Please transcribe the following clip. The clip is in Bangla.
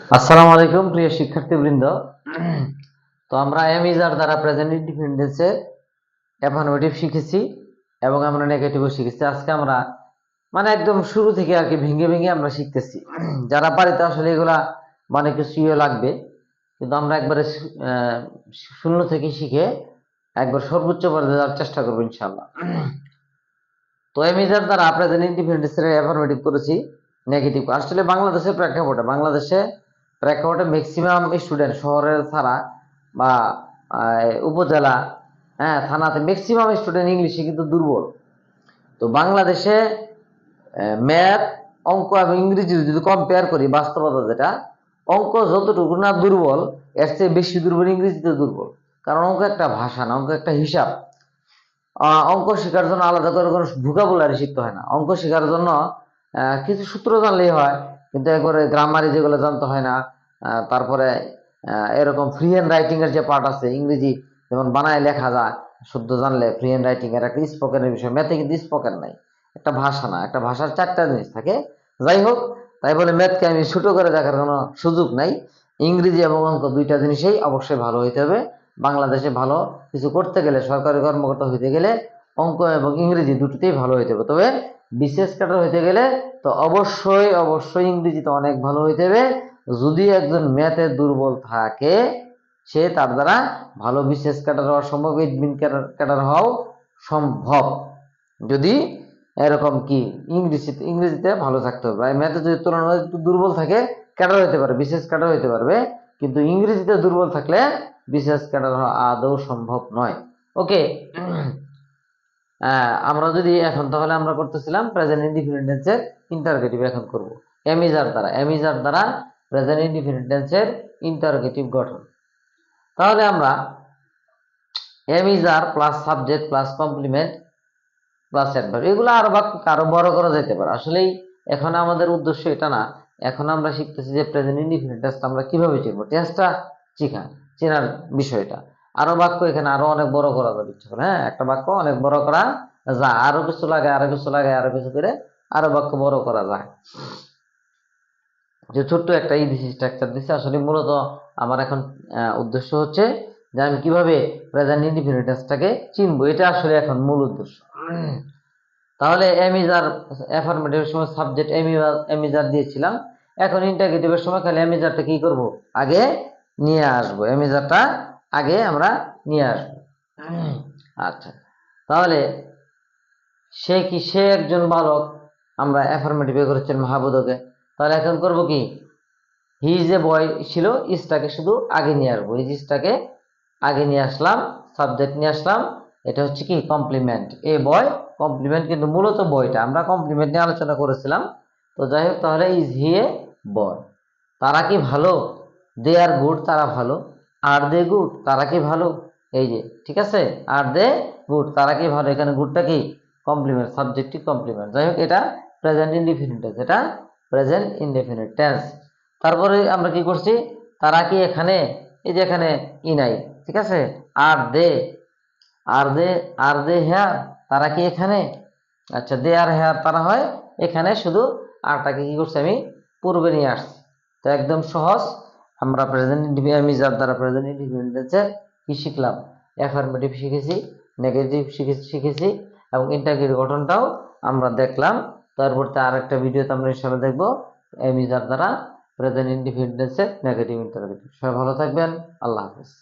আসসালামু আলাইকুম প্রিয় শিক্ষার্থীবৃন্দ। তো আমরা এমিজার দ্বারা প্রেজেন্ট ইনডিফিনিটেন্সের অ্যাফার্মেটিভ শিখেছি এবং আমরা নেগেটিভও শিখেছি। আজকে আমরা মানে একদম শুরু থেকে আর কি ভেঙে ভেঙে আমরা শিখতেছি। যারা পারিতে আসলে এগুলা মানে কিছু ইয়ে লাগবে, কিন্তু আমরা একবারে শূন্য থেকে শিখে একবার সর্বোচ্চ পর্যায়ে যাওয়ার চেষ্টা করবো ইনশাআল্লাহ। তো এমিজার দ্বারা প্রেজেন্ট ইনডিফিনিটেন্সের অ্যাফার্মেটিভ করেছি নেগেটিভ। আসলে বাংলাদেশের প্রেক্ষাপটে ম্যাক্সিমাম স্টুডেন্ট শহরের ছাড়া বা উপজেলা, হ্যাঁ, থানাতে ম্যাক্সিমাম স্টুডেন্ট ইংলিশে কিন্তু দুর্বল। তো বাংলাদেশে ম্যাথ, অঙ্ক এবং ইংরেজি যদি কম্পেয়ার করি, বাস্তবতা যেটা, অঙ্ক যতটুকু না দুর্বল, এর চেয়ে বেশি দুর্বল ইংরেজিতে দুর্বল। কারণ অঙ্ক একটা ভাষা না, অঙ্ক একটা হিসাব। অঙ্ক শেখার জন্য আলাদা করে কোনো ভোকাবুলারি শিখতে হয় না। অঙ্ক শেখার জন্য কিছু সূত্র জানলেই হয়, কিন্তু একবারে গ্রামারি যেগুলো জানতে হয় না। তারপরে এরকম ফ্রি হ্যান্ড রাইটিং এর যে পার্ট আছে, ইংরেজি যেমন বানায় লেখা যায় শুদ্ধ জানলে, ফ্রি হ্যান্ড রাইটিং এর একটা স্পোকেনের বিষয়। ম্যাথে কিন্তু স্পোকেন নাই, একটা ভাষা না, একটা ভাষার চারটা জিনিস থাকে। যাই হোক, তাই বলে ম্যাথকে আমি ছোট করে দেখার কোনো সুযোগ নাই। ইংরেজি এবং অঙ্ক দুইটা জিনিসই অবশ্যই ভালো হইতে হবে। বাংলাদেশে ভালো কিছু করতে গেলে, সরকারি কর্মকর্তা হইতে গেলে অঙ্ক এবং ইংরেজি দুটোতেই ভালো হইতে হবে। তবে বিশেষ ক্যাডার হইতে গেলে তো অবশ্যই অবশ্যই ইংরেজিতে অনেক ভালো হইতে হবে। যদি একজন ম্যাথে দুর্বল থাকে, সে তার দ্বারা ভালো বিশেষ ক্যাডার হওয়া সম্ভব, এডমিন ক্যাডার হওয়াও সম্ভব। যদি এরকম কি ইংরেজিতে ভালো থাকতে হবে। ম্যাথে যদি তুলনায় একটু দুর্বল থাকে, ক্যাডার হইতে পারে, বিশেষ ক্যাডার হইতে পারবে। কিন্তু ইংরেজিতে দুর্বল থাকলে বিশেষ ক্যাডার হওয়া আদৌ সম্ভব নয়। ওকে, আমরা যদি এখন, তাহলে আমরা করতেছিলাম প্রেজেন্ট ইনডিফিনিট টেন্সের ইন্টারোগেটিভ। এখন করব এমিজার দ্বারা প্রেজেন্ট ইনডিফিনিট টেন্সের ইন্টারোগেটিভ গঠন। তাহলে আমরা am is are plus subject plus complement plus adverb, এগুলো আরো বড় করা যেতে পারে। আসলেই এখন আমাদের উদ্দেশ্য এটা না। এখন আমরা শিখতেছি যে প্রেজেন্ট ইনডিফিনিট টেন্সটা আমরা কিভাবে চিনবো, টেন্সটা চেনার বিষয়টা। আরো বাক্য এখানে আরো অনেক বড় করা যাবে ইচ্ছা করে। হ্যাঁ, একটা বাক্য অনেক বড় করা যায়, আরো কিছু লাগে, আরো কিছু লাগে, আরো কিছু করে আরো বাক্য বড় করা যায়। যে ছোট্ট একটা ইডিসি স্ট্রাকচার দিচ্ছে, আসলে মূলত আমার এখন উদ্দেশ্য হচ্ছে যে আমি কিভাবে প্রেজেন্ট ইনডিফিনিট টেন্সটাকে চিনবো, এটা আসলে এখন মূল উদ্দেশ্য। তাহলে এমিজার অ্যাফার্মেটিভের সময় সাবজেক্ট এমিজার দিয়েছিলাম। এখন ইন্টারগেটিভের সময় খালি এমিজারটা কি করব, আগে নিয়ে আসবো। এমিজারটা আগে আমরা নিয়ে আসবো। আচ্ছা, তাহলে সে একজন বালক, আমরা অ্যাফার্মেটিভে করেছেন মাহবুদকে। তাহলে এখন করব কি, হি ইজ এ বয় ছিল, ইজটাকে শুধু আগে নিয়ে আসবো। ইজটাকে আগে নিয়ে আসলাম, সাবজেক্ট নিয়ে আসলাম। এটা হচ্ছে কি কমপ্লিমেন্ট, এ বয় কমপ্লিমেন্ট, কিন্তু মূলত বয়টা আমরা কমপ্লিমেন্ট নিয়ে আলোচনা করেছিলাম। তো যাই হোক, তাহলে ইজ হি এ বয়। তারা কি ভালো, দে আর গুড, তারা ভালো। আর দে গুড, তারা কি ভালো, এই যে ঠিক আছে, আর দে গুড, তারা কি ভালো। এখানে গুডটা কি কমপ্লিমেন্ট, সাবজেক্টিভ কমপ্লিমেন্ট। যাই হোক, এটা প্রেজেন্ট ইনডিফিনিট টেন্স, এটা প্রেজেন্ট ইনডিফিনিট টেন্স। তারপরে আমরা কি করছি, তারা কি এখানে, এই যে এখানে ই নাই, ঠিক আছে। আর দে, আর দে হেয়ার, তারা কি এখানে। আচ্ছা, দে আর হেয়ার, তারা হয় এখানে। শুধু আরটাকে কি করছি, আমি পূর্বে নিয়ে আসছি। তো একদম সহজ। আমরা প্রেজেন্ট ইনডিফিনিট দ্বারা প্রেজেন্ট ইনডিফিনিট টেন্সের কি শিখলাম, অ্যাফার্মেটিভ শিখেছি, নেগেটিভ শিখেছি এবং ইন্টারগেটিভ গঠনটাও আমরা দেখলাম। তারপর আরেকটা ভিডিওতে আমরা ইনশাআল্লাহ দেখবো এমিজার দ্বারা প্রেজেন্ট ইনডিফিনিট টেন্সের নেগেটিভ ইন্টারগেটিভ। সবাই ভালো থাকবেন, আল্লাহ হাফেজ।